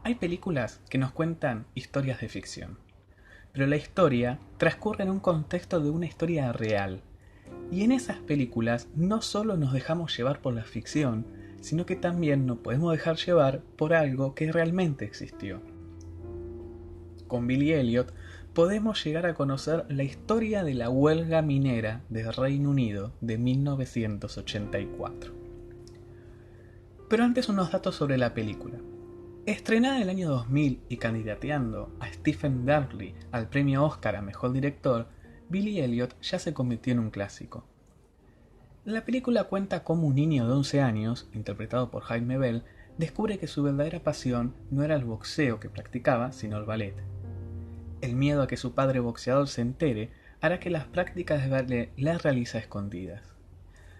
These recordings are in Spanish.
Hay películas que nos cuentan historias de ficción, pero la historia transcurre en un contexto de una historia real. Y en esas películas no solo nos dejamos llevar por la ficción, sino que también nos podemos dejar llevar por algo que realmente existió. Con Billy Elliot podemos llegar a conocer la historia de la huelga minera del Reino Unido de 1984. Pero antes unos datos sobre la película. Estrenada en el año 2000 y candidateando a Stephen Daldry al premio Oscar a Mejor Director, Billy Elliot ya se convirtió en un clásico. La película cuenta cómo un niño de 11 años, interpretado por Jaime Bell, descubre que su verdadera pasión no era el boxeo que practicaba, sino el ballet. El miedo a que su padre boxeador se entere hará que las prácticas de ballet las realice a escondidas.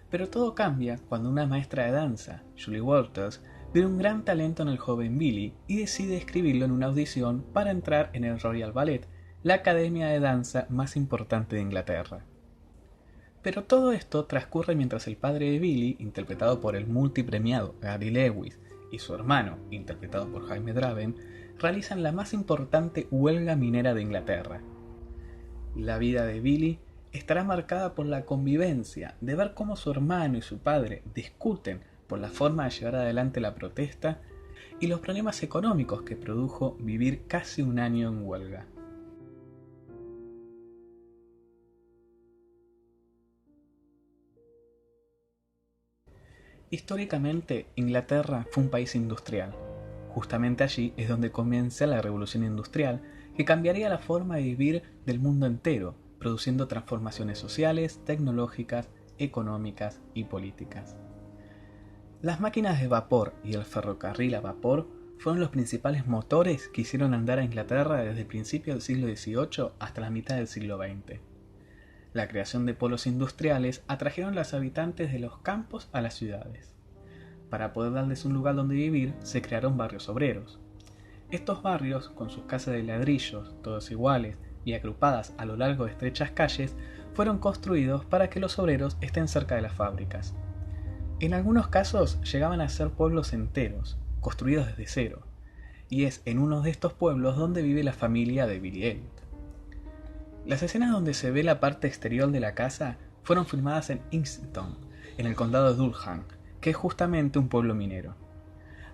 Pero todo cambia cuando una maestra de danza, Julie Walters, ve un gran talento en el joven Billy y decide escribirlo en una audición para entrar en el Royal Ballet, la academia de danza más importante de Inglaterra. Pero todo esto transcurre mientras el padre de Billy, interpretado por el multipremiado Gary Lewis, y su hermano, interpretado por Jaime Draven, realizan la más importante huelga minera de Inglaterra. La vida de Billy estará marcada por la convivencia, de ver cómo su hermano y su padre discuten por la forma de llevar adelante la protesta y los problemas económicos que produjo vivir casi un año en huelga. Históricamente, Inglaterra fue un país industrial. Justamente allí es donde comienza la revolución industrial, que cambiaría la forma de vivir del mundo entero, produciendo transformaciones sociales, tecnológicas, económicas y políticas. Las máquinas de vapor y el ferrocarril a vapor fueron los principales motores que hicieron andar a Inglaterra desde el principio del siglo XVIII hasta la mitad del siglo XX. La creación de polos industriales atrajeron a los habitantes de los campos a las ciudades. Para poder darles un lugar donde vivir, se crearon barrios obreros. Estos barrios, con sus casas de ladrillos, todos iguales y agrupadas a lo largo de estrechas calles, fueron construidos para que los obreros estén cerca de las fábricas. En algunos casos llegaban a ser pueblos enteros, construidos desde cero, y es en uno de estos pueblos donde vive la familia de Billy Elliot. Las escenas donde se ve la parte exterior de la casa fueron filmadas en Islington, en el condado de Durham, que es justamente un pueblo minero.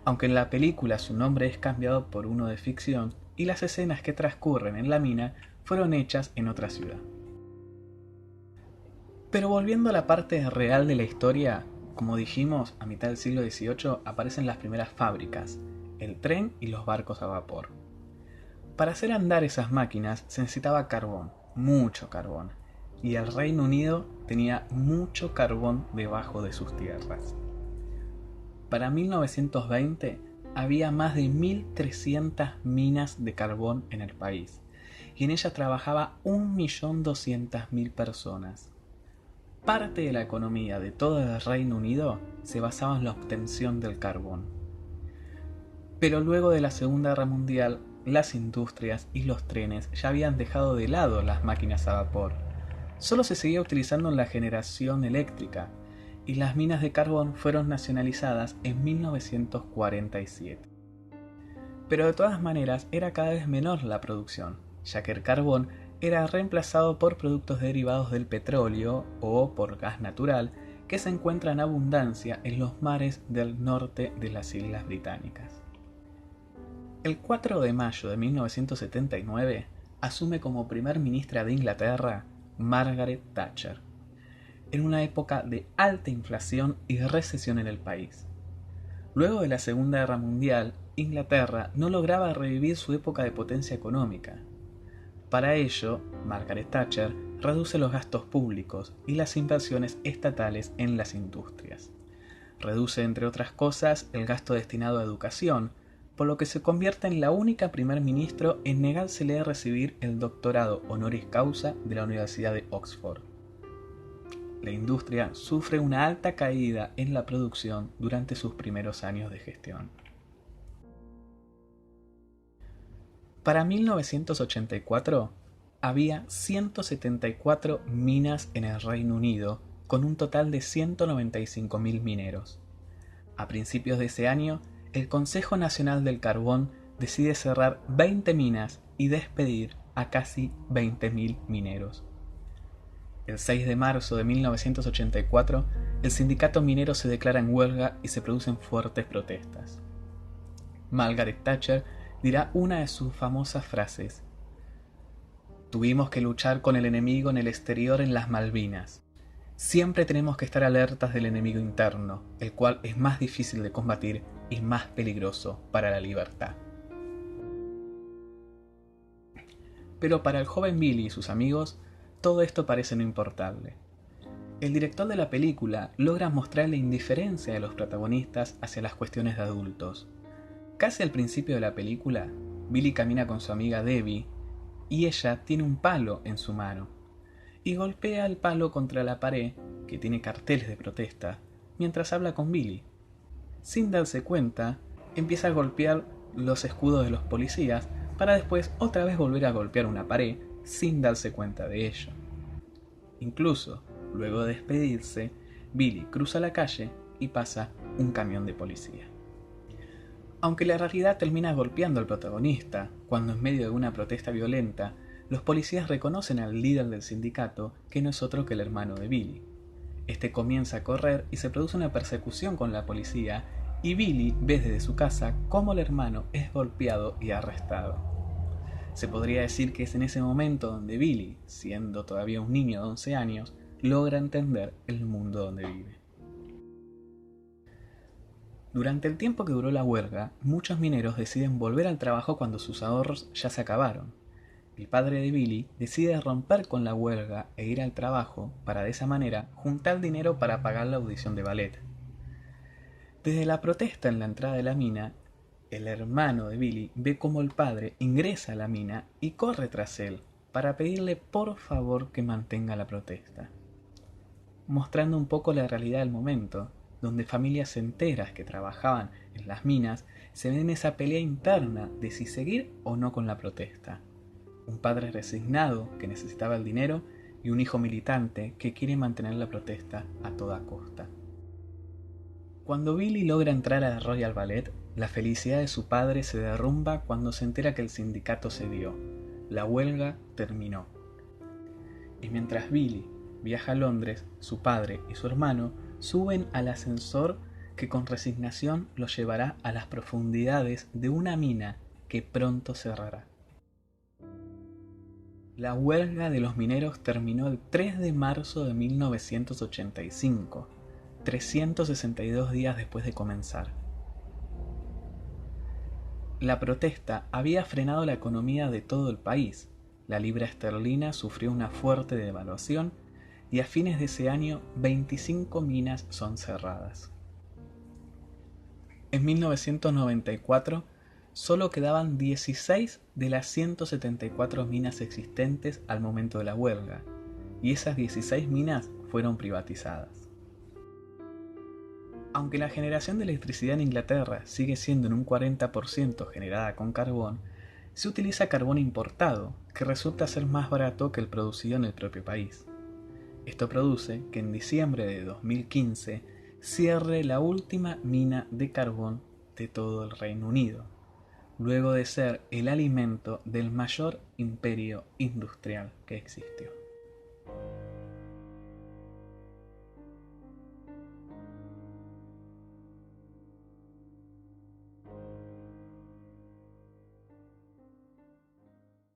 Aunque en la película su nombre es cambiado por uno de ficción y las escenas que transcurren en la mina fueron hechas en otra ciudad. Pero volviendo a la parte real de la historia, como dijimos, a mitad del siglo XVIII aparecen las primeras fábricas, el tren y los barcos a vapor. Para hacer andar esas máquinas se necesitaba carbón, mucho carbón, y el Reino Unido tenía mucho carbón debajo de sus tierras. Para 1920 había más de 1.300 minas de carbón en el país, y en ellas trabajaba 1.200.000 personas. Parte de la economía de todo el Reino Unido se basaba en la obtención del carbón. Pero luego de la Segunda Guerra Mundial, las industrias y los trenes ya habían dejado de lado las máquinas a vapor. Solo se seguía utilizando en la generación eléctrica, y las minas de carbón fueron nacionalizadas en 1947. Pero de todas maneras era cada vez menor la producción, ya que el carbón era reemplazado por productos derivados del petróleo o por gas natural que se encuentra en abundancia en los mares del norte de las Islas Británicas. El 4 de mayo de 1979 asume como primer ministra de Inglaterra Margaret Thatcher, en una época de alta inflación y recesión en el país. Luego de la Segunda Guerra Mundial, Inglaterra no lograba revivir su época de potencia económica. Para ello, Margaret Thatcher reduce los gastos públicos y las inversiones estatales en las industrias. Reduce, entre otras cosas, el gasto destinado a educación, por lo que se convierte en la única primer ministro en negársele a recibir el doctorado honoris causa de la Universidad de Oxford. La industria sufre una alta caída en la producción durante sus primeros años de gestión. Para 1984 había 174 minas en el Reino Unido, con un total de 195.000 mineros. A principios de ese año, el Consejo Nacional del Carbón decide cerrar 20 minas y despedir a casi 20.000 mineros. El 6 de marzo de 1984, el sindicato minero se declara en huelga y se producen fuertes protestas. Margaret Thatcher dirá una de sus famosas frases: "Tuvimos que luchar con el enemigo en el exterior en las Malvinas. Siempre tenemos que estar alertas del enemigo interno, el cual es más difícil de combatir y más peligroso para la libertad". Pero para el joven Billy y sus amigos, todo esto parece no importarle. El director de la película logra mostrar la indiferencia de los protagonistas hacia las cuestiones de adultos. Casi al principio de la película, Billy camina con su amiga Debbie y ella tiene un palo en su mano y golpea el palo contra la pared, que tiene carteles de protesta, mientras habla con Billy. Sin darse cuenta, empieza a golpear los escudos de los policías para después otra vez volver a golpear una pared sin darse cuenta de ello. Incluso, luego de despedirse, Billy cruza la calle y pasa un camión de policía. Aunque la realidad termina golpeando al protagonista, cuando en medio de una protesta violenta, los policías reconocen al líder del sindicato, que no es otro que el hermano de Billy. Este comienza a correr y se produce una persecución con la policía, y Billy ve desde su casa cómo el hermano es golpeado y arrestado. Se podría decir que es en ese momento donde Billy, siendo todavía un niño de 11 años, logra entender el mundo donde vive. Durante el tiempo que duró la huelga, muchos mineros deciden volver al trabajo cuando sus ahorros ya se acabaron. El padre de Billy decide romper con la huelga e ir al trabajo para de esa manera juntar dinero para pagar la audición de ballet. Desde la protesta en la entrada de la mina, el hermano de Billy ve cómo el padre ingresa a la mina y corre tras él para pedirle por favor que mantenga la protesta, mostrando un poco la realidad del momento, donde familias enteras que trabajaban en las minas se ven en esa pelea interna de si seguir o no con la protesta. Un padre resignado que necesitaba el dinero y un hijo militante que quiere mantener la protesta a toda costa. Cuando Billy logra entrar a Royal Ballet, la felicidad de su padre se derrumba cuando se entera que el sindicato cedió. La huelga terminó. Y mientras Billy viaja a Londres, su padre y su hermano suben al ascensor que con resignación los llevará a las profundidades de una mina que pronto cerrará. La huelga de los mineros terminó el 3 de marzo de 1985, 362 días después de comenzar. La protesta había frenado la economía de todo el país. La libra esterlina sufrió una fuerte devaluación y a fines de ese año 25 minas son cerradas. En 1994 solo quedaban 16 de las 174 minas existentes al momento de la huelga, y esas 16 minas fueron privatizadas. Aunque la generación de electricidad en Inglaterra sigue siendo en un 40% generada con carbón, se utiliza carbón importado, que resulta ser más barato que el producido en el propio país. Esto produce que en diciembre de 2015 cierre la última mina de carbón de todo el Reino Unido, luego de ser el alimento del mayor imperio industrial que existió.